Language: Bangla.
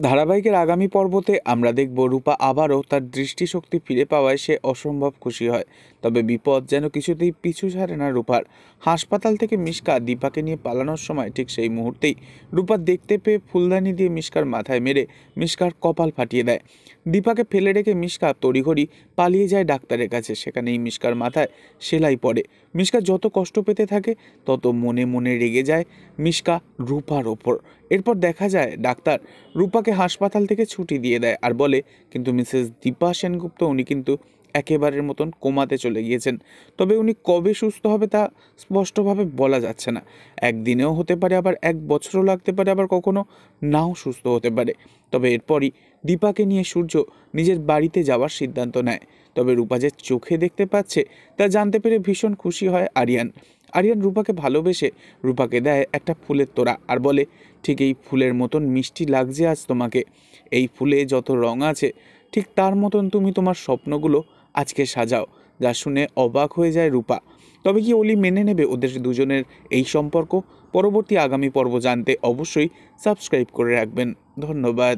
ধারাবাহিকের আগামী পর্বতে আমরা দেখব রূপা আবারও তার দৃষ্টিশক্তি ফিরে পাওয়ায় সে অসম্ভব খুশি হয়। তবে বিপদ যেন কিছুতেই পিছু ছাড়ে না রূপার। হাসপাতাল থেকে মিশকা দীপাকে নিয়ে পালানোর সময় ঠিক সেই মুহূর্তেই রূপা দেখতে পেয়ে ফুলদানি দিয়ে মিশকার মাথায় মেরে মিশকার কপাল ফাটিয়ে দেয়। দীপাকে ফেলে রেখে মিশকা তড়িঘড়ি পালিয়ে যায় ডাক্তারের কাছে। সেখানেই মিশকার মাথায় সেলাই পড়ে। মিশকা যত কষ্ট পেতে থাকে তত মনে মনে রেগে যায় মিশকা রূপার ওপর। এরপর দেখা যায় ডাক্তার রূপাকে হাসপাতাল থেকে ছুটি দিয়ে দেয় আর বলে, কিন্তু মিসেস দীপা সেনগুপ্ত উনি কিন্তু একেবারের মতন কোমাতে চলে গিয়েছেন। তবে উনি কবে সুস্থ হবে তা স্পষ্টভাবে বলা যাচ্ছে না। একদিনেও হতে পারে, আবার এক বছরও লাগতে পারে, আবার কখনো নাও সুস্থ হতে পারে। তবে এরপরই দীপাকে নিয়ে সূর্য নিজের বাড়িতে যাওয়ার সিদ্ধান্ত নেয়। তবে রূপা যে চোখে দেখতে পাচ্ছে তা জানতে পেরে ভীষণ খুশি হয় আরিয়ান। আরিয়ান রূপাকে ভালোবেসে রূপাকে দেয় একটা ফুলের তোড়া আর বলে, ঠিক এই ফুলের মতন মিষ্টি লাগছে আজ তোমাকে। এই ফুলে যত রং আছে ঠিক তার মতন তুমি তোমার স্বপ্নগুলো আজকে সাজাও। যা শুনে অবাক হয়ে যায় রূপা। তবে কি অলি মেনে নেবে ওদের দুজনের এই সম্পর্ক? পরবর্তী আগামী পর্ব জানতে অবশ্যই সাবস্ক্রাইব করে রাখবেন। ধন্যবাদ।